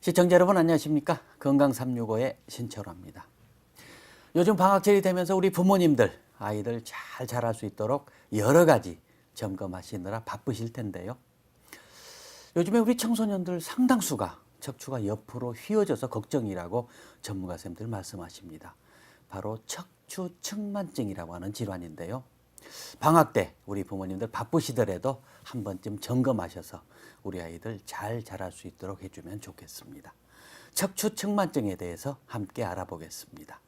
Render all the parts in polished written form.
시청자 여러분 안녕하십니까? 건강 365의 신철호입니다. 요즘 방학철이 되면서 우리 부모님들 아이들 잘 자랄 수 있도록 여러 가지 점검하시느라 바쁘실 텐데요. 요즘에 우리 청소년들 상당수가 척추가 옆으로 휘어져서 걱정이라고 전문가 선생님들 말씀하십니다. 바로 척추측만증이라고 하는 질환인데요. 방학 때 우리 부모님들 바쁘시더라도 한 번쯤 점검하셔서 우리 아이들 잘 자랄 수 있도록 해주면 좋겠습니다. 척추측만증에 대해서 함께 알아보겠습니다.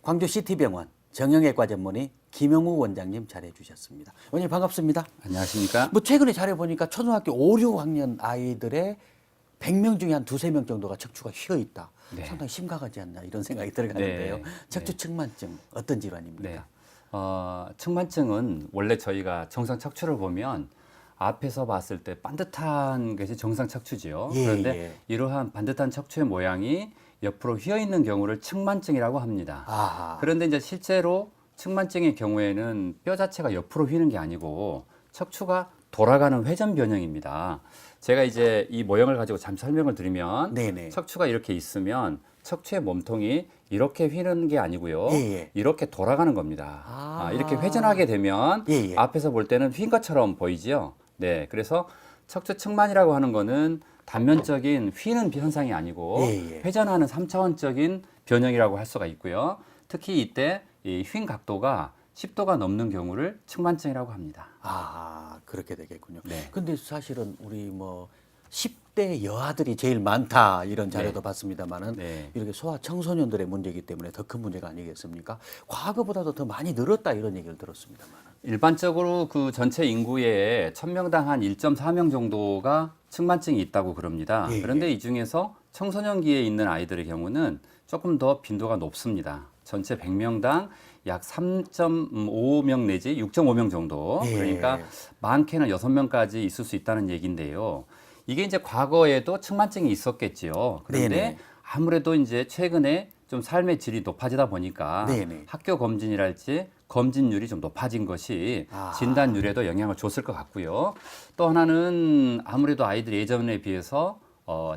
광주 CT병원 정형외과 전문의 김영우 원장님 잘해 주셨습니다. 원장님 반갑습니다. 안녕하십니까? 최근에 자료 보니까 초등학교 5, 6학년 아이들의 100명 중에 한 2~3명 정도가 척추가 휘어 있다. 네. 상당히 심각하지 않나 이런 생각이 들어가는데요. 네. 척추측만증 어떤 질환입니까? 네. 측만증은 원래 저희가 정상 척추를 보면 앞에서 봤을 때 반듯한 것이 정상 척추지요. 예, 그런데 예. 이러한 반듯한 척추의 모양이 옆으로 휘어 있는 경우를 측만증이라고 합니다. 아하. 그런데 이제 실제로 측만증의 경우에는 뼈 자체가 옆으로 휘는 게 아니고 척추가 돌아가는 회전 변형입니다. 제가 이제 이 모형을 가지고 잠시 설명을 드리면 네네. 척추가 이렇게 있으면 척추의 몸통이 이렇게 휘는 게 아니고요. 예. 이렇게 돌아가는 겁니다. 아. 이렇게 회전하게 되면 예. 앞에서 볼 때는 휜 것처럼 보이지요. 네, 그래서 척추 측만이라고 하는 거는 단면적인 휘는 현상이 아니고 예. 회전하는 3차원적인 변형이라고 할 수가 있고요. 특히 이때 이 휜 각도가 10도가 넘는 경우를 측만증이라고 합니다. 아, 그렇게 되겠군요. 네. 근데 사실은 우리 10대 여아들이 제일 많다 이런 자료도 네. 봤습니다만은 네. 이렇게 소아 청소년들의 문제이기 때문에 더 큰 문제가 아니겠습니까? 과거보다도 더 많이 늘었다 이런 얘기를 들었습니다만. 일반적으로 그 전체 인구의 1000명당 한 1.4명 정도가 측만증이 있다고 그럽니다. 예, 그런데 예. 이 중에서 청소년기에 있는 아이들의 경우는 조금 더 빈도가 높습니다. 전체 100명당 약 3.5명 내지 6.5명 정도. 예. 그러니까 많게는 6명까지 있을 수 있다는 얘기인데요. 이게 이제 과거에도 측만증이 있었겠지요. 그런데 네네. 아무래도 이제 최근에 좀 삶의 질이 높아지다 보니까 네네. 학교 검진이랄지 검진율이 좀 높아진 것이 아. 진단율에도 영향을 줬을 것 같고요. 또 하나는 아무래도 아이들이 예전에 비해서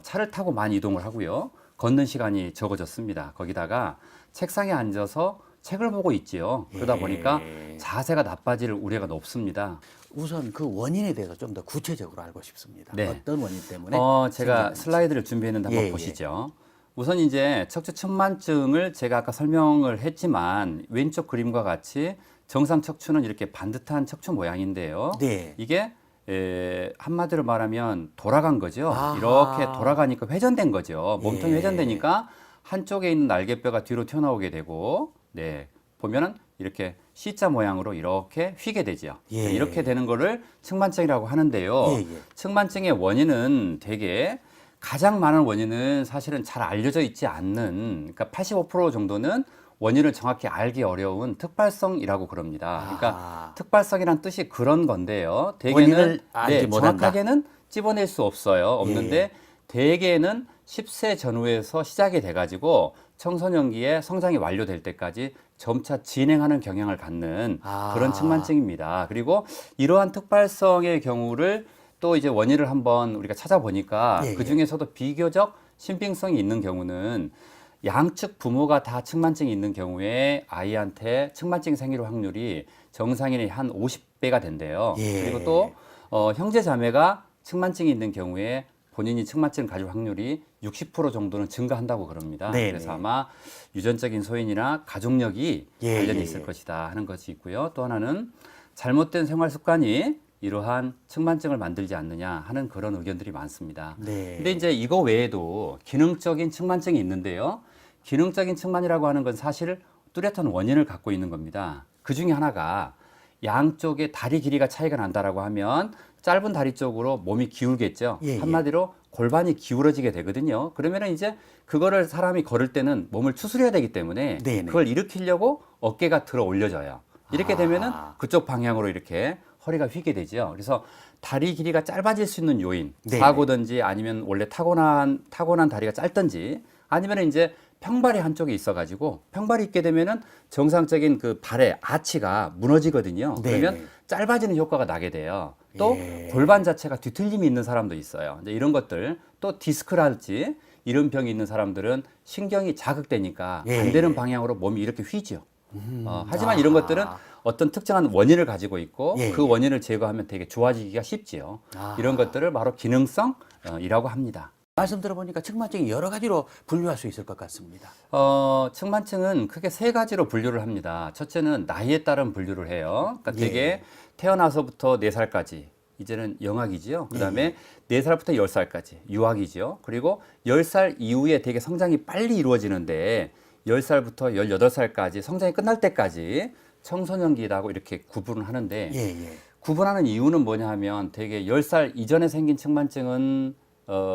차를 타고 많이 이동을 하고요. 걷는 시간이 적어졌습니다. 거기다가 책상에 앉아서 책을 보고 있지요. 그러다 보니까 자세가 나빠질 우려가 높습니다. 우선 그 원인에 대해서 좀 더 구체적으로 알고 싶습니다. 네. 어떤 원인 때문에? 제가 생기는지. 슬라이드를 준비했는데 한번 예, 보시죠. 우선 이제 척추 측만증을 제가 아까 설명을 했지만 왼쪽 그림과 같이 정상 척추는 이렇게 반듯한 척추 모양인데요. 네. 이게 한마디로 말하면 돌아간 거죠. 아하. 이렇게 돌아가니까 회전된 거죠. 몸통이 예. 회전되니까 한쪽에 있는 날개뼈가 뒤로 튀어나오게 되고, 네, 보면은 이렇게 C자 모양으로 이렇게 휘게 되죠. 예. 이렇게 되는 거를 측만증이라고 하는데요. 예. 측만증의 원인은 되게 가장 많은 원인은 사실은 잘 알려져 있지 않는, 그러니까 85% 정도는 원인을 정확히 알기 어려운 특발성이라고 그럽니다. 그러니까 아하. 특발성이란 뜻이 그런 건데요. 원인을 대개는 알지 못한다. 정확하게는 찝어낼 수 없는데 예. 대개는 10세 전후에서 시작이 돼가지고 청소년기에 성장이 완료될 때까지 점차 진행하는 경향을 갖는 아. 그런 측만증입니다. 그리고 이러한 특발성의 경우를 또 이제 원인을 한번 우리가 찾아보니까 예, 그 중에서도 비교적 신빙성이 있는 경우는 양측 부모가 다 측만증이 있는 경우에 아이한테 측만증이 생길 확률이 정상인의 한 50배가 된대요. 예. 그리고 또 형제 자매가 측만증이 있는 경우에 본인이 측만증을 가질 확률이 60% 정도는 증가한다고 그럽니다. 네네. 그래서 아마 유전적인 소인이나 가족력이 예, 관련이 예, 있을 예. 것이다 하는 것이 있고요. 또 하나는 잘못된 생활 습관이 이러한 측만증을 만들지 않느냐 하는 그런 의견들이 많습니다. 네. 근데 이제 이거 외에도 기능적인 측만증이 있는데요. 기능적인 측만이라고 하는 건 사실 뚜렷한 원인을 갖고 있는 겁니다. 그 중에 하나가 양쪽의 다리 길이가 차이가 난다라고 하면 짧은 다리 쪽으로 몸이 기울겠죠. 예, 예. 한마디로 골반이 기울어지게 되거든요. 그러면은 이제 그거를 사람이 걸을 때는 몸을 추스려야 되기 때문에 네네. 그걸 일으키려고 어깨가 들어 올려져요. 이렇게 되면은 아. 그쪽 방향으로 이렇게 허리가 휘게 되죠. 그래서 다리 길이가 짧아질 수 있는 요인, 네네. 사고든지 아니면 원래 타고난 다리가 짧든지 아니면 이제 평발이 한쪽에 있어가지고 평발이 있게 되면은 정상적인 그 발의 아치가 무너지거든요. 네네. 그러면 짧아지는 효과가 나게 돼요. 또 예. 골반 자체가 뒤틀림이 있는 사람도 있어요. 이제 이런 것들 또 디스크랄지 이런 병이 있는 사람들은 신경이 자극되니까 예, 안 되는 예. 방향으로 몸이 이렇게 휘죠. 하지만 이런 것들은 어떤 특정한 원인을 가지고 있고 예, 그 예. 원인을 제거하면 되게 좋아지기가 쉽지요. 이런 것들을 바로 기능성이라고 합니다. 말씀 들어보니까 측만증이 여러 가지로 분류할 수 있을 것 같습니다. 측만증은 크게 세 가지로 분류를 합니다. 첫째는 나이에 따른 분류를 해요. 그러니까 예. 되게 태어나서부터 4살까지 이제는 영악이지요. 그다음에 4살부터 10살까지 유악이지요. 그리고 10살 이후에 되게 성장이 빨리 이루어지는데 10살부터 18살까지 성장이 끝날 때까지 청소년기라고 이렇게 구분을 하는데 예, 예. 구분하는 이유는 뭐냐 하면 되게 10살 이전에 생긴 측만증은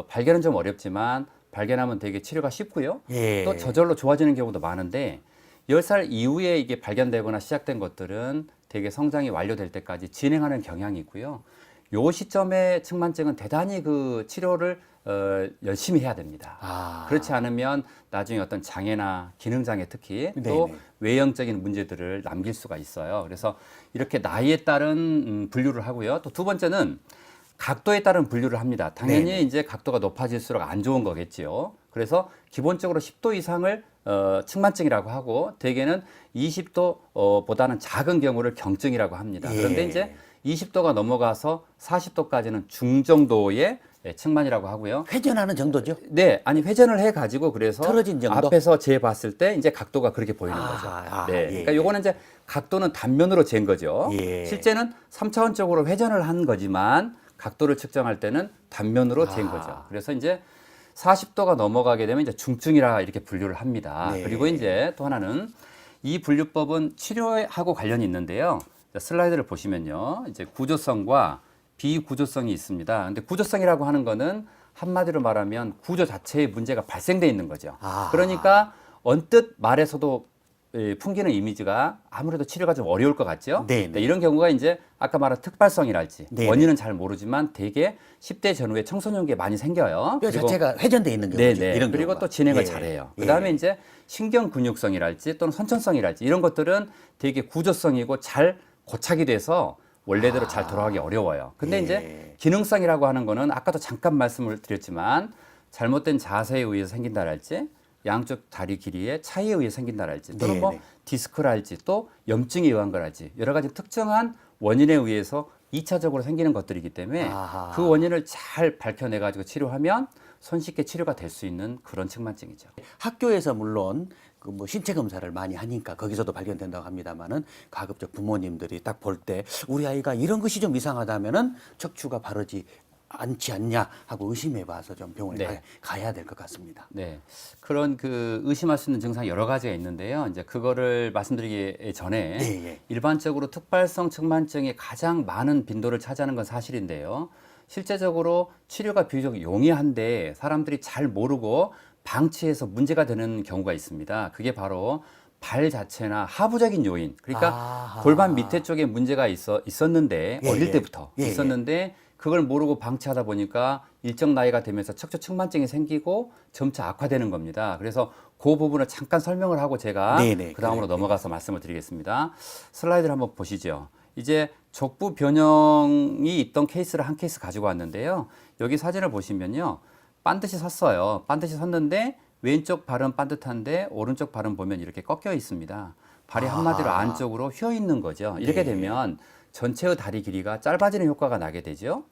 발견은 좀 어렵지만 발견하면 되게 치료가 쉽고요. 예. 또 저절로 좋아지는 경우도 많은데 10살 이후에 이게 발견되거나 시작된 것들은 되게 성장이 완료될 때까지 진행하는 경향이 있고요. 요 시점에 측만증은 대단히 그 치료를 열심히 해야 됩니다. 그렇지 않으면 나중에 어떤 장애나 기능장애 특히 또 네네. 외형적인 문제들을 남길 수가 있어요. 그래서 이렇게 나이에 따른 분류를 하고요. 또 두 번째는 각도에 따른 분류를 합니다. 당연히 네네. 이제 각도가 높아질수록 안 좋은 거겠지요. 그래서 기본적으로 10도 이상을 측만증이라고 하고 대개는 20도 보다는 작은 경우를 경증이라고 합니다. 그런데 예. 이제 20도가 넘어가서 40도까지는 중정도의 측만이라고 하고요. 회전하는 정도죠? 네, 아니 회전을 해가지고 그래서 틀어진 정도? 앞에서 재 봤을 때 이제 각도가 그렇게 보이는 거죠. 네, 예. 그러니까 요거는 이제 각도는 단면으로 잰 거죠. 예. 실제는 3차원적으로 회전을 한 거지만 각도를 측정할 때는 단면으로 잰 거죠. 그래서 이제 40도가 넘어가게 되면 이제 중증이라 이렇게 분류를 합니다. 네. 그리고 이제 또 하나는 이 분류법은 치료하고 관련이 있는데요. 자, 슬라이드를 보시면요. 이제 구조성과 비구조성이 있습니다. 근데 구조성이라고 하는 거는 한마디로 말하면 구조 자체에 문제가 발생돼 있는 거죠. 그러니까 언뜻 말에서도 풍기는 이미지가 아무래도 치료가 좀 어려울 것 같죠. 네네. 이런 경우가 이제 아까 말한 특발성이랄지 네네. 원인은 잘 모르지만 되게 10대 전후에 청소년기에 많이 생겨요. 뼈 그리고 자체가 회전돼 있는 경우죠. 네네. 이런 그리고 경우가. 또 진행을 예. 잘해요. 예. 그다음에 이제 신경 근육성이랄지 또는 선천성이랄지 이런 것들은 되게 구조성이고 잘 고착이 돼서 원래대로 잘 돌아가기 어려워요. 근데 예. 이제 기능성이라고 하는 거는 아까도 잠깐 말씀을 드렸지만 잘못된 자세에 의해서 생긴다랄지 양쪽 다리 길이의 차이에 의해 생긴다랄지 또는 뭐 네네. 디스크랄지 또 염증에 의한 거랄지 여러 가지 특정한 원인에 의해서 2차적으로 생기는 것들이기 때문에 아하. 그 원인을 잘 밝혀내 가지고 치료하면 손쉽게 치료가 될 수 있는 그런 측만증이죠. 학교에서 물론 그 뭐 신체 검사를 많이 하니까 거기서도 발견된다고 합니다만은 가급적 부모님들이 딱 볼 때 우리 아이가 이런 것이 좀 이상하다면은 척추가 바르지 않지 않냐 하고 의심해 봐서 좀 병원에 네. 가야 될 것 같습니다. 네. 그런 그 의심할 수 있는 증상이 여러 가지가 있는데요. 이제 그거를 말씀드리기 전에 예, 예. 일반적으로 특발성 측만증이 가장 많은 빈도를 차지하는 건 사실인데요. 실제적으로 치료가 비교적 용이한데 사람들이 잘 모르고 방치해서 문제가 되는 경우가 있습니다. 그게 바로 발 자체나 하부적인 요인. 그러니까 아하. 골반 밑에 쪽에 문제가 있었는데 예, 어릴 예. 때부터 예, 예. 있었는데 그걸 모르고 방치하다 보니까 일정 나이가 되면서 척추 측만증이 생기고 점차 악화되는 겁니다. 그래서 그 부분을 잠깐 설명을 하고 제가 네네, 그 다음으로 그래요. 넘어가서 말씀을 드리겠습니다. 슬라이드를 한번 보시죠. 이제 족부 변형이 있던 케이스를 한 케이스 가지고 왔는데요. 여기 사진을 보시면요. 반드시 섰어요. 반드시 섰는데 왼쪽 발은 반듯한데 오른쪽 발은 보면 이렇게 꺾여 있습니다. 발이 한마디로 안쪽으로 휘어 있는 거죠. 이렇게 네. 되면 전체의 다리 길이가 짧아지는 효과가 나게 되죠.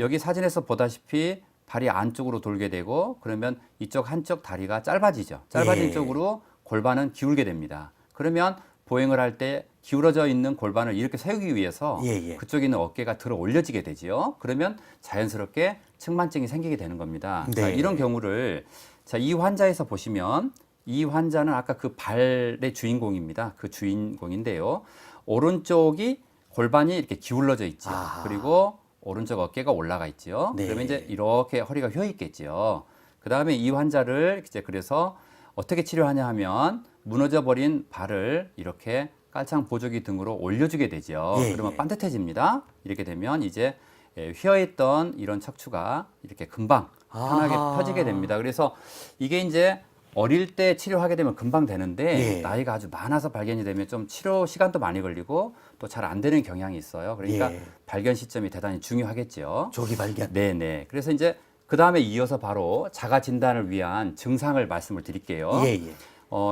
여기 사진에서 보다시피 발이 안쪽으로 돌게 되고 그러면 이쪽 한쪽 다리가 짧아지죠. 짧아진 예. 쪽으로 골반은 기울게 됩니다. 그러면 보행을 할 때 기울어져 있는 골반을 이렇게 세우기 위해서 예, 예. 그쪽에 있는 어깨가 들어 올려지게 되지요. 그러면 자연스럽게 측만증이 생기게 되는 겁니다. 네. 자, 이런 경우를 자, 이 환자에서 보시면 이 환자는 아까 그 발의 주인공입니다. 그 주인공인데요. 오른쪽이 골반이 이렇게 기울어져 있죠. 아하. 그리고 오른쪽 어깨가 올라가 있죠. 네. 그러면 이제 이렇게 허리가 휘어 있겠죠. 그 다음에 이 환자를 이제 그래서 어떻게 치료하냐 하면 무너져 버린 발을 이렇게 깔창 보조기 등으로 올려주게 되죠. 예, 그러면 예. 반듯해집니다. 이렇게 되면 이제 휘어있던 이런 척추가 이렇게 금방 편하게 아하. 펴지게 됩니다. 그래서 이게 이제 어릴 때 치료하게 되면 금방 되는데 예. 나이가 아주 많아서 발견이 되면 좀 치료 시간도 많이 걸리고 또 잘 안 되는 경향이 있어요. 그러니까 예. 발견 시점이 대단히 중요하겠죠. 조기 발견. 네네. 그래서 이제 그 다음에 이어서 바로 자가 진단을 위한 증상을 말씀을 드릴게요. 예, 예.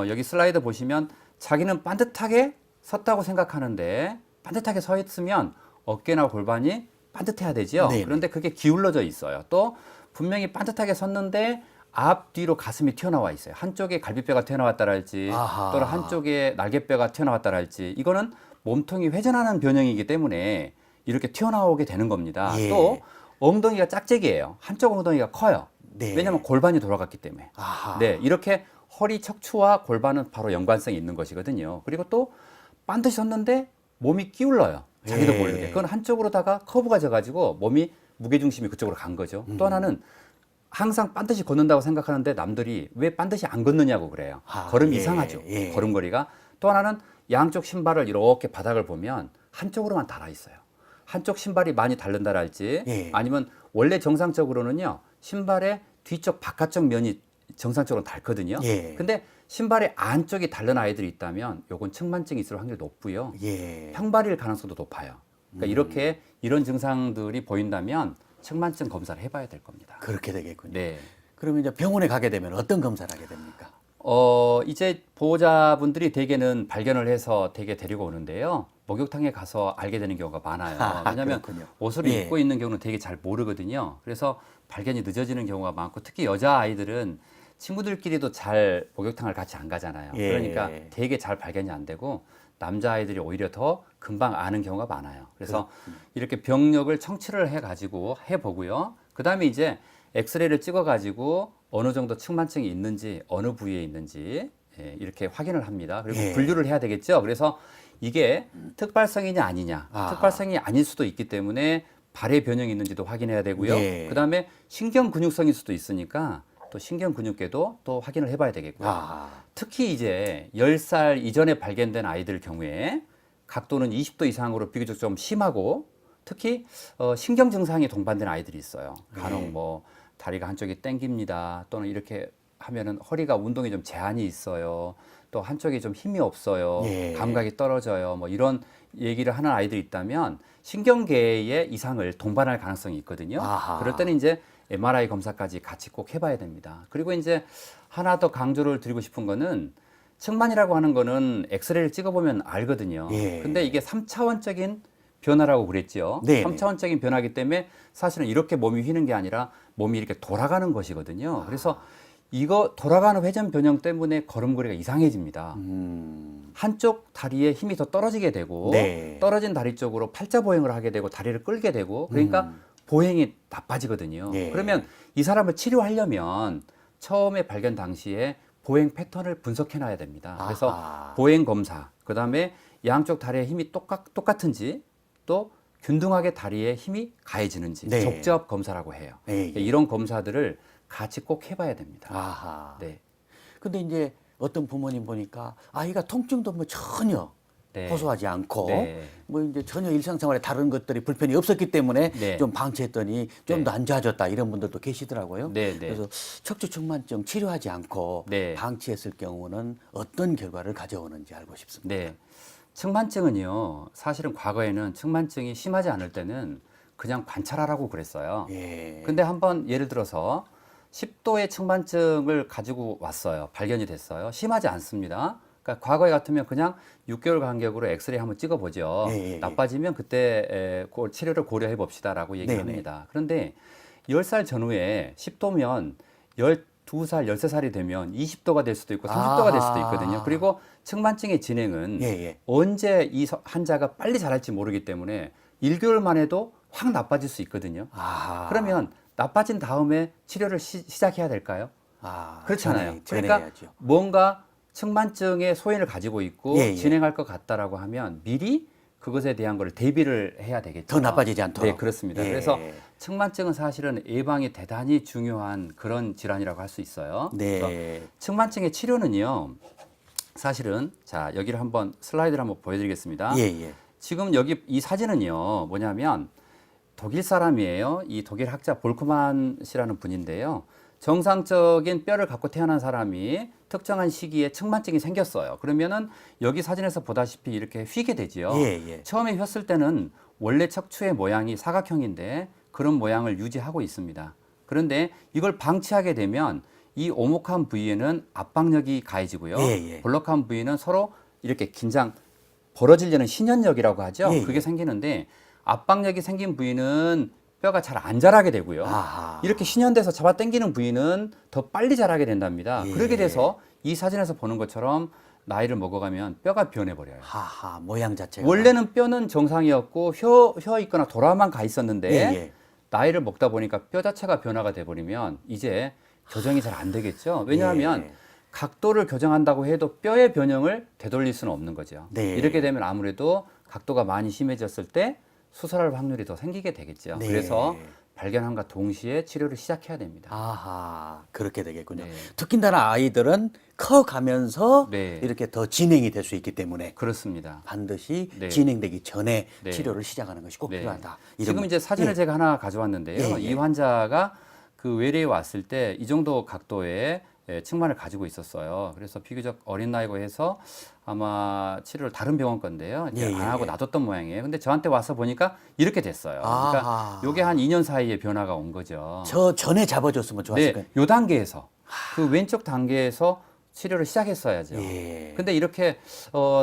여기 슬라이드 보시면 자기는 반듯하게 섰다고 생각하는데 반듯하게 서 있으면 어깨나 골반이 반듯해야 되죠. 네네. 그런데 그게 기울어져 있어요. 또 분명히 반듯하게 섰는데 앞뒤로 가슴이 튀어나와 있어요. 한쪽에 갈비뼈가 튀어나왔다랄지 아하. 또는 한쪽에 날개뼈가 튀어나왔다랄지 이거는 몸통이 회전하는 변형이기 때문에 이렇게 튀어나오게 되는 겁니다. 예. 또 엉덩이가 짝짝이에요. 한쪽 엉덩이가 커요. 네. 왜냐하면 골반이 돌아갔기 때문에. 아하. 네, 이렇게 허리 척추와 골반은 바로 연관성이 있는 것이거든요. 그리고 또 반드시 섰는데 몸이 기울어요. 자기도 예. 모르게. 그건 한쪽으로다가 커브가 져가지고 몸이 무게중심이 그쪽으로 간 거죠. 또 하나는 항상 반드시 걷는다고 생각하는데 남들이 왜 반드시 안 걷느냐고 그래요. 아, 걸음이 예, 이상하죠. 예. 걸음걸이가. 또 하나는 양쪽 신발을 이렇게 바닥을 보면 한쪽으로만 달아 있어요. 한쪽 신발이 많이 다른다랄지 예. 아니면 원래 정상적으로는요. 신발의 뒤쪽 바깥쪽 면이 정상적으로 닳거든요. 예. 근데 신발의 안쪽이 다른 아이들이 있다면 요건 측만증이 있을 확률이 높고요. 예. 평발일 가능성도 높아요. 그러니까 이렇게 이런 증상들이 보인다면 측만증 검사를 해봐야 될 겁니다. 그렇게 되겠군요. 네. 그러면 이제 병원에 가게 되면 어떤 검사를 하게 됩니까? 이제 보호자분들이 대개는 발견을 해서 대개 데리고 오는데요. 목욕탕에 가서 알게 되는 경우가 많아요. 아, 왜냐하면 그렇군요. 옷을 예. 입고 있는 경우는 되게 잘 모르거든요. 그래서 발견이 늦어지는 경우가 많고 특히 여자 아이들은 친구들끼리도 잘 목욕탕을 같이 안 가잖아요. 예. 그러니까 되게 잘 발견이 안 되고 남자 아이들이 오히려 더 금방 아는 경우가 많아요. 그래서 이렇게 병력을 청취를 해가지고 해보고요. 그 다음에 이제 엑스레이를 찍어가지고 어느 정도 측만증이 있는지 어느 부위에 있는지 이렇게 확인을 합니다. 그리고 예. 분류를 해야 되겠죠. 그래서 이게 특발성이냐 아니냐. 아하. 특발성이 아닐 수도 있기 때문에 발의 변형이 있는지도 확인해야 되고요. 예. 그 다음에 신경근육성일 수도 있으니까 또 신경근육계도 또 확인을 해봐야 되겠고요. 아. 특히 이제 10살 이전에 발견된 아이들 경우에 각도는 20도 이상으로 비교적 좀 심하고 특히 신경 증상이 동반된 아이들이 있어요. 간혹 네. 뭐 다리가 한쪽이 땡깁니다. 또는 이렇게 하면은 허리가 운동에 좀 제한이 있어요. 또 한쪽이 좀 힘이 없어요. 예. 감각이 떨어져요. 뭐 이런 얘기를 하는 아이들이 있다면 신경계의 이상을 동반할 가능성이 있거든요. 아하. 그럴 때는 이제 MRI 검사까지 같이 꼭 해봐야 됩니다. 그리고 이제 하나 더 강조를 드리고 싶은 거는 측만이라고 하는 거는 엑스레이를 찍어보면 알거든요. 예. 근데 이게 3차원적인 변화라고 그랬죠. 네네. 3차원적인 변화이기 때문에 사실은 이렇게 몸이 휘는 게 아니라 몸이 이렇게 돌아가는 것이거든요. 그래서 이거 돌아가는 회전 변형 때문에 걸음걸이가 이상해집니다. 한쪽 다리에 힘이 더 떨어지게 되고 네. 떨어진 다리 쪽으로 팔자 보행을 하게 되고 다리를 끌게 되고 그러니까 보행이 나빠지거든요. 예. 그러면 이 사람을 치료하려면 처음에 발견 당시에 보행 패턴을 분석해 놔야 됩니다. 그래서 아하. 보행 검사, 그다음에 양쪽 다리의 힘이 똑같은지 또 균등하게 다리에 힘이 가해지는지 네. 적재업 검사라고 해요. 예, 예. 이런 검사들을 같이 꼭 해봐야 됩니다. 아하. 네. 근데 이제 어떤 부모님 보니까 아이가 통증도 뭐 전혀 네. 호소하지 않고 네. 뭐 이제 전혀 일상생활에 다른 것들이 불편이 없었기 때문에 네. 좀 방치했더니 좀 더 안 좋아졌다 이런 분들도 계시더라고요. 네, 네. 그래서 척추측만증 치료하지 않고 네. 방치했을 경우는 어떤 결과를 가져오는지 알고 싶습니다. 네. 측만증은요, 사실은 과거에는 측만증이 심하지 않을 때는 그냥 관찰하라고 그랬어요. 예. 근데 한번 예를 들어서 10도의 측만증을 가지고 왔어요. 발견이 됐어요. 심하지 않습니다. 그러니까 과거에 같으면 그냥 6개월 간격으로 엑스레이 한번 찍어보죠. 예, 예. 나빠지면 그때 치료를 고려해 봅시다라고 얘기를 네네. 합니다. 그런데 10살 전후에 10도면 12살, 13살이 되면 20도가 될 수도 있고 30도가 될 수도 있거든요. 그리고 측만증의 진행은 예, 예. 언제 이 환자가 빨리 자랄지 모르기 때문에 1개월만 해도 확 나빠질 수 있거든요. 아하. 그러면 나빠진 다음에 치료를 시작해야 될까요? 아, 그렇잖아요. 그러니까 전해야죠. 뭔가 측만증의 소인을 가지고 있고 예, 예. 진행할 것 같다라고 하면 미리 그것에 대한 걸 대비를 해야 되겠죠. 더 나빠지지 않도록. 네, 그렇습니다. 예. 그래서 측만증은 사실은 예방이 대단히 중요한 그런 질환이라고 할 수 있어요. 그래서 네. 측만증의 치료는요. 사실은 자, 여기를 한번 슬라이드를 한번 보여드리겠습니다. 예, 예. 지금 여기 이 사진은요. 뭐냐면 독일 사람이에요. 이 독일 학자 볼크만 씨라는 분인데요. 정상적인 뼈를 갖고 태어난 사람이 특정한 시기에 측만증이 생겼어요. 그러면은 여기 사진에서 보다시피 이렇게 휘게 되지요. 예, 예. 처음에 휘었을 때는 원래 척추의 모양이 사각형인데 그런 모양을 유지하고 있습니다. 그런데 이걸 방치하게 되면 이 오목한 부위에는 압박력이 가해지고요. 예, 예. 볼록한 부위는 서로 이렇게 긴장 벌어지려는 신연력이라고 하죠. 예, 그게 예. 생기는데 압박력이 생긴 부위는 뼈가 잘 안 자라게 되고요. 아하. 이렇게 신연돼서 잡아 당기는 부위는 더 빨리 자라게 된답니다. 예. 그렇게 돼서 이 사진에서 보는 것처럼 나이를 먹어가면 뼈가 변해버려요. 하하, 모양 자체가. 원래는 뼈는 정상이었고 혀 있거나 돌아만 가 있었는데 예, 예. 나이를 먹다 보니까 뼈 자체가 변화가 돼버리면 이제 교정이 잘 안 되겠죠. 왜냐하면 예. 각도를 교정한다고 해도 뼈의 변형을 되돌릴 수는 없는 거죠. 네. 이렇게 되면 아무래도 각도가 많이 심해졌을 때 수술할 확률이 더 생기게 되겠죠. 네. 그래서 발견함과 동시에 치료를 시작해야 됩니다. 아하, 그렇게 되겠군요. 네. 특히나 아이들은 커가면서 네. 이렇게 더 진행이 될 수 있기 때문에 그렇습니다. 반드시 네. 진행되기 전에 네. 치료를 시작하는 것이 꼭 네. 필요하다. 지금 이제 사진을 예. 제가 하나 가져왔는데요. 예, 예. 이 환자가 그 외래에 왔을 때 이 정도 각도의 측만을 가지고 있었어요. 그래서 비교적 어린 나이고 해서 아마 치료를 다른 병원 건데요. 이제 예, 예, 안 하고 예. 놔뒀던 모양이에요. 근데 저한테 와서 보니까 이렇게 됐어요. 아하. 그러니까 요게 한 2년 사이에 변화가 온 거죠. 저 전에 잡아줬으면 좋았을 거예요. 네, 요 단계에서 그 왼쪽 단계에서 치료를 시작했어야죠. 예. 근데 이렇게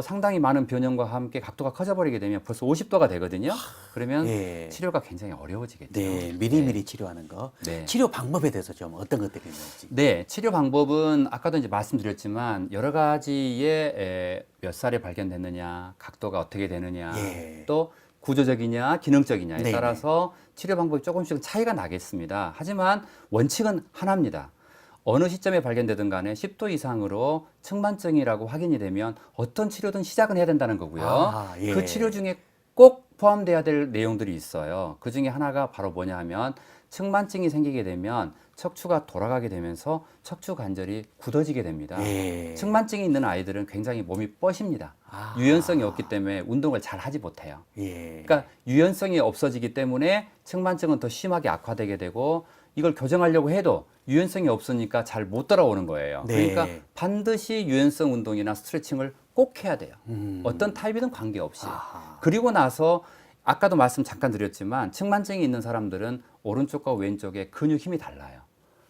상당히 많은 변형과 함께 각도가 커져버리게 되면 벌써 50도가 되거든요. 그러면 예. 치료가 굉장히 어려워지겠죠. 네, 미리미리 치료하는 거. 네. 치료 방법에 대해서 좀 어떤 것들이 있는지. 네, 치료 방법은 아까도 이제 말씀드렸지만 여러 가지의 몇 살에 발견됐느냐, 각도가 어떻게 되느냐, 예. 또 구조적이냐, 기능적이냐에 네네. 따라서 치료 방법이 조금씩 차이가 나겠습니다. 하지만 원칙은 하나입니다. 어느 시점에 발견되든 간에 10도 이상으로 측만증이라고 확인이 되면 어떤 치료든 시작은 해야 된다는 거고요. 아, 예. 그 치료 중에 꼭 포함돼야 될 내용들이 있어요. 그 중에 하나가 바로 뭐냐 하면 측만증이 생기게 되면 척추가 돌아가게 되면서 척추 관절이 굳어지게 됩니다. 예. 측만증이 있는 아이들은 굉장히 몸이 뻐십니다. 아. 유연성이 없기 때문에 운동을 잘 하지 못해요. 예. 그러니까 유연성이 없어지기 때문에 측만증은 더 심하게 악화되게 되고 이걸 교정하려고 해도 유연성이 없으니까 잘 못 따라오는 거예요. 네. 그러니까 반드시 유연성 운동이나 스트레칭을 꼭 해야 돼요. 음. 어떤 타입이든 관계없이. 아하. 그리고 나서 아까도 말씀 잠깐 드렸지만 측만증이 있는 사람들은 오른쪽과 왼쪽에 근육 힘이 달라요.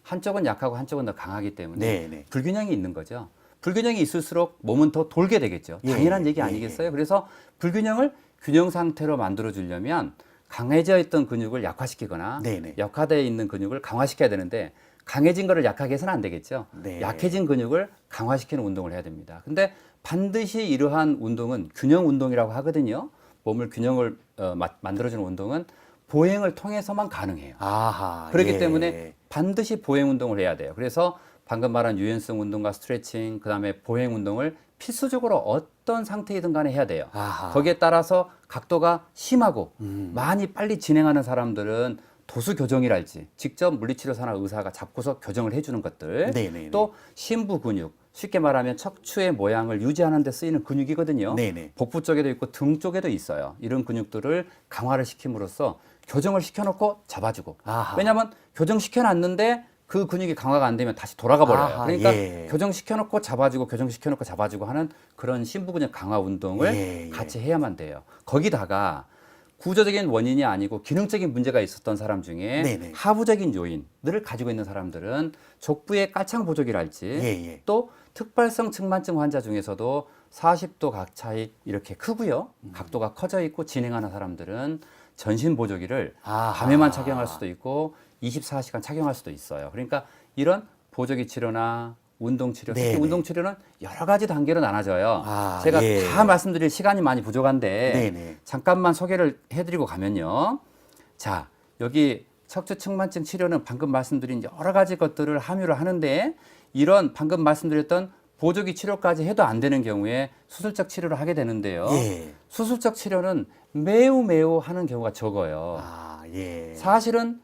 한쪽은 약하고 한쪽은 더 강하기 때문에 네, 네. 불균형이 있는 거죠. 불균형이 있을수록 몸은 더 돌게 되겠죠. 예, 당연한 얘기 예, 아니겠어요? 그래서 불균형을 균형 상태로 만들어 주려면 강해져 있던 근육을 약화시키거나 네, 네. 약화되어 있는 근육을 강화시켜야 되는데 강해진 거를 약하게 해서는 안 되겠죠. 네. 약해진 근육을 강화시키는 운동을 해야 됩니다. 근데 반드시 이러한 운동은 균형 운동이라고 하거든요. 몸을 균형을 만들어주는 운동은 보행을 통해서만 가능해요. 아하. 그렇기 예. 때문에 반드시 보행 운동을 해야 돼요. 그래서 방금 말한 유연성 운동과 스트레칭, 그다음에 보행 운동을 필수적으로 어떤 상태이든 간에 해야 돼요. 아하. 거기에 따라서 각도가 심하고 음. 많이 빨리 진행하는 사람들은 도수 교정이랄지 직접 물리치료사나 의사가 잡고서 교정을 해주는 것들, 네네네. 또 심부 근육, 쉽게 말하면 척추의 모양을 유지하는 데 쓰이는 근육이거든요. 네네. 복부 쪽에도 있고 등 쪽에도 있어요. 이런 근육들을 강화를 시킴으로써 교정을 시켜놓고 잡아주고. 아하. 왜냐하면 교정시켜놨는데 그 근육이 강화가 안 되면 다시 돌아가 버려요. 아하, 그러니까 예. 교정시켜놓고 잡아주고 교정시켜놓고 잡아주고 하는 그런 심부 근육 강화 운동을 예, 예. 같이 해야만 돼요. 거기다가 구조적인 원인이 아니고 기능적인 문제가 있었던 사람 중에 네네. 하부적인 요인들을 가지고 있는 사람들은 족부의 깔창 부족이랄지 예, 예. 또 특발성 측만증 환자 중에서도 40도 각 차이 이렇게 크고요. 각도가 커져 있고 진행하는 사람들은 전신 보조기를 아하. 밤에만 착용할 수도 있고 24시간 착용할 수도 있어요. 그러니까 이런 보조기 치료나 운동 치료, 특히 네네. 운동 치료는 여러 가지 단계로 나눠져요. 아, 제가 예. 다 말씀드릴 시간이 많이 부족한데 네네. 잠깐만 소개를 해드리고 가면요. 자, 여기 척추 측만증 치료는 방금 말씀드린 여러 가지 것들을 함유를 하는데 이런 방금 말씀드렸던 보조기 치료까지 해도 안 되는 경우에 수술적 치료를 하게 되는데요. 예. 수술적 치료는 매우 하는 경우가 적어요. 아, 예. 사실은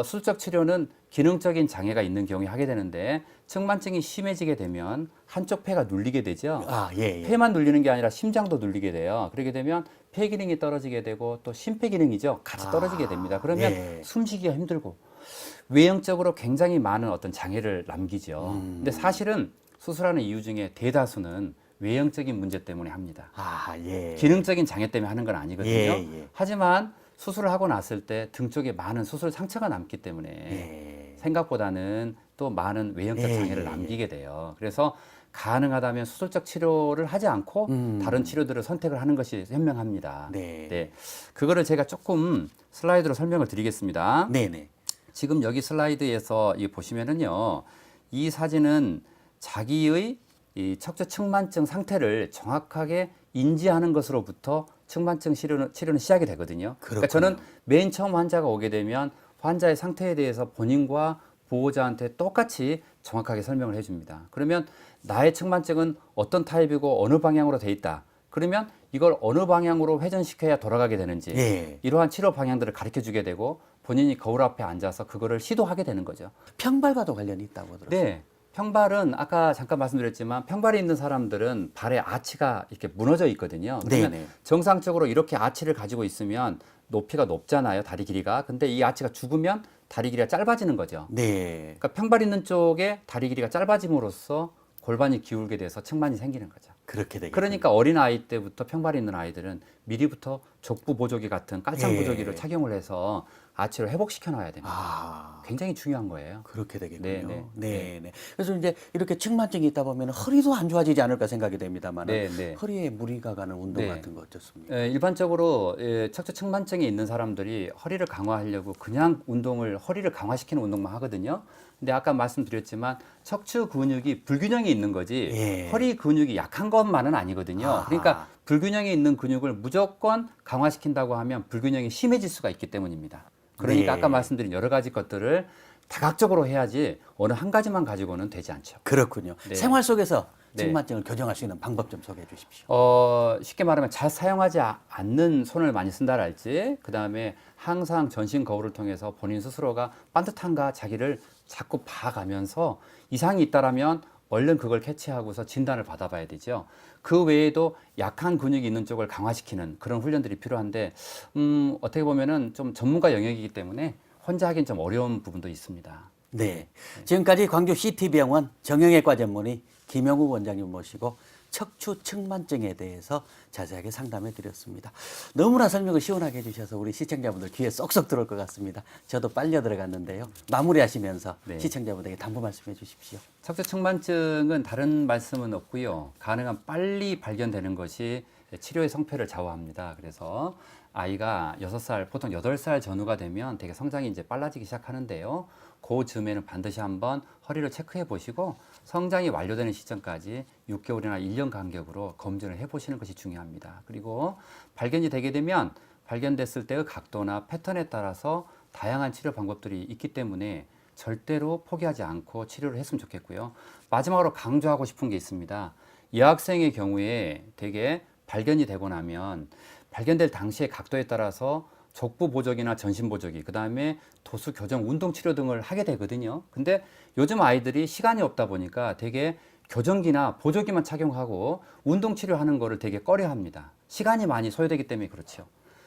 수술적 치료는 기능적인 장애가 있는 경우에 하게 되는데 측만증이 심해지게 되면 한쪽 폐가 눌리게 되죠. 아, 예, 예. 폐만 눌리는 게 아니라 심장도 눌리게 돼요. 그렇게 되면 폐 기능이 떨어지게 되고 또 심폐 기능이죠. 같이 떨어지게 됩니다. 그러면 예. 숨쉬기가 힘들고 외형적으로 굉장히 많은 어떤 장애를 남기죠. 근데 사실은 수술하는 이유 중에 대다수는 외형적인 문제 때문에 합니다. 아, 예. 기능적인 장애 때문에 하는 건 아니거든요. 예, 예. 하지만 수술을 하고 났을 때 등 쪽에 많은 수술 상처가 남기 때문에 예. 생각보다는 또 많은 외형적 예, 장애를 예, 남기게 돼요. 그래서 가능하다면 수술적 치료를 하지 않고 다른 치료들을 선택을 하는 것이 현명합니다. 네. 그거를 제가 조금 슬라이드로 설명을 드리겠습니다. 네네. 지금 여기 슬라이드에서 이 보시면은요, 이 사진은 자기의 이 척추 측만증 상태를 정확하게 인지하는 것으로부터 측만증 치료는 시작이 되거든요. 그러니까 저는 맨 처음 환자가 오게 되면 환자의 상태에 대해서 본인과 보호자한테 똑같이 정확하게 설명을 해줍니다. 그러면 나의 측만증은 어떤 타입이고 어느 방향으로 돼 있다. 그러면 이걸 어느 방향으로 회전시켜야 돌아가게 되는지 예. 이러한 치료 방향들을 가르쳐 주게 되고 본인이 거울 앞에 앉아서 그거를 시도하게 되는 거죠. 평발과도 관련이 있다고 들었어요. 네. 평발은 아까 잠깐 말씀드렸지만 평발이 있는 사람들은 발의 아치가 이렇게 무너져 있거든요. 그러면 네네. 정상적으로 이렇게 아치를 가지고 있으면 높이가 높잖아요. 다리 길이가. 근데 이 아치가 죽으면 다리 길이가 짧아지는 거죠. 네. 그러니까 평발 있는 쪽에 다리 길이가 짧아짐으로써 골반이 기울게 돼서 측만이 생기는 거죠. 그렇게 되겠군요. 그러니까 어린 아이 때부터 평발이 있는 아이들은 미리부터 족부 보조기 같은 깔창 예. 보조기를 착용을 해서 아치를 회복시켜 놔야 됩니다. 아, 굉장히 중요한 거예요. 그렇게 되겠군요. 네, 네, 네. 그래서 이제 이렇게 측만증이 있다 보면 허리도 안 좋아지지 않을까 생각이 됩니다만 네, 네. 허리에 무리가 가는 운동 네. 같은 거 어떻습니까? 일반적으로 척추 측만증이 있는 사람들이 허리를 강화하려고 그냥 허리를 강화시키는 운동만 하거든요. 근데 아까 말씀드렸지만 척추 근육이 불균형이 있는 거지 예. 허리 근육이 약한 것만은 아니거든요. 아하. 그러니까 불균형이 있는 근육을 무조건 강화시킨다고 하면 불균형이 심해질 수가 있기 때문입니다. 그러니까 네. 아까 말씀드린 여러 가지 것들을 다각적으로 해야지 어느 한 가지만 가지고는 되지 않죠. 그렇군요. 네. 생활 속에서 네. 측만증을 교정할 수 있는 방법 좀 소개해 주십시오. 쉽게 말하면 잘 사용하지 않는 손을 많이 쓴다랄지, 그 다음에 항상 전신 거울을 통해서 본인 스스로가 반듯한가 자기를 자꾸 봐가면서 이상이 있다라면 얼른 그걸 캐치하고서 진단을 받아봐야 되죠. 그 외에도 약한 근육이 있는 쪽을 강화시키는 그런 훈련들이 필요한데, 어떻게 보면은 좀 전문가 영역이기 때문에 혼자 하긴 좀 어려운 부분도 있습니다. 네. 지금까지 광주 CT병원 정형외과 전문의 김영우 원장님 모시고 척추 측만증에 대해서 자세하게 상담해 드렸습니다. 너무나 설명을 시원하게 해주셔서 우리 시청자분들 귀에 쏙쏙 들어올 것 같습니다. 저도 빨려 들어갔는데요. 마무리하시면서 네. 시청자분들에게 당부 말씀해 주십시오. 척추 측만증은 다른 말씀은 없고요. 가능한 빨리 발견되는 것이 치료의 성패를 좌우합니다. 그래서 아이가 6살, 보통 8살 전후가 되면 되게 성장이 이제 빨라지기 시작하는데요. 그 즈음에는 반드시 한번 허리를 체크해 보시고 성장이 완료되는 시점까지 6개월이나 1년 간격으로 검진을 해 보시는 것이 중요합니다. 그리고 발견이 되게 되면 발견됐을 때의 각도나 패턴에 따라서 다양한 치료 방법들이 있기 때문에 절대로 포기하지 않고 치료를 했으면 좋겠고요. 마지막으로 강조하고 싶은 게 있습니다. 여학생의 경우에 되게 발견이 되고 나면 발견될 당시의 각도에 따라서 족부 보조기나 전신 보조기, 그 다음에 도수 교정, 운동 치료 등을 하게 되거든요. 근데 요즘 아이들이 시간이 없다 보니까 되게 교정기나 보조기만 착용하고 운동 치료하는 거를 되게 꺼려합니다. 시간이 많이 소요되기 때문에 그렇죠.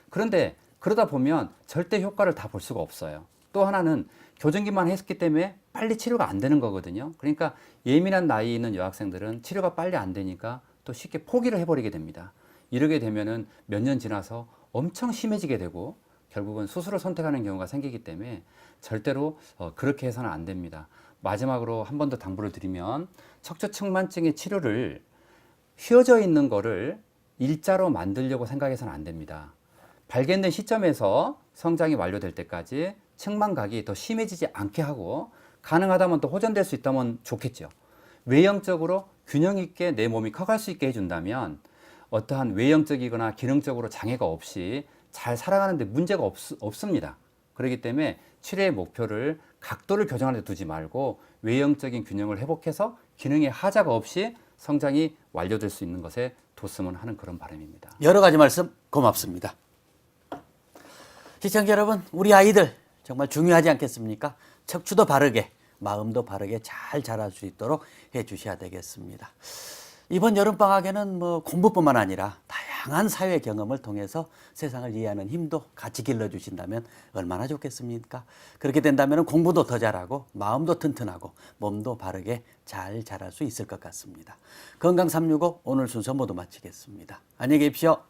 그런데 그러다 보면 절대 효과를 다 볼 수가 없어요. 또 하나는 교정기만 했기 때문에 빨리 치료가 안 되는 거거든요. 그러니까 예민한 나이에 있는 여학생들은 치료가 빨리 안 되니까 또 쉽게 포기를 해버리게 됩니다. 이러게 되면은 몇 년 지나서 엄청 심해지게 되고 결국은 수술을 선택하는 경우가 생기기 때문에 절대로 그렇게 해서는 안 됩니다. 마지막으로 한 번 더 당부를 드리면 척추 측만증의 치료를 휘어져 있는 거를 일자로 만들려고 생각해서는 안 됩니다. 발견된 시점에서 성장이 완료될 때까지 측만각이 더 심해지지 않게 하고 가능하다면 또 호전될 수 있다면 좋겠죠. 외형적으로 균형 있게 내 몸이 커갈 수 있게 해준다면 어떠한 외형적이거나 기능적으로 장애가 없이 잘 살아가는데 문제가 없습니다. 그렇기 때문에 치료의 목표를 각도를 교정하는 데 두지 말고 외형적인 균형을 회복해서 기능의 하자가 없이 성장이 완료될 수 있는 것에 뒀으면 하는 그런 바람입니다. 여러 가지 말씀 고맙습니다. 시청자 여러분, 우리 아이들 정말 중요하지 않겠습니까? 척추도 바르게, 마음도 바르게 잘 자랄 수 있도록 해 주셔야 되겠습니다. 이번 여름방학에는 공부뿐만 아니라 다양한 사회 경험을 통해서 세상을 이해하는 힘도 같이 길러주신다면 얼마나 좋겠습니까? 그렇게 된다면 공부도 더 잘하고 마음도 튼튼하고 몸도 바르게 잘 자랄 수 있을 것 같습니다. 건강365 오늘 순서 모두 마치겠습니다. 안녕히 계십시오.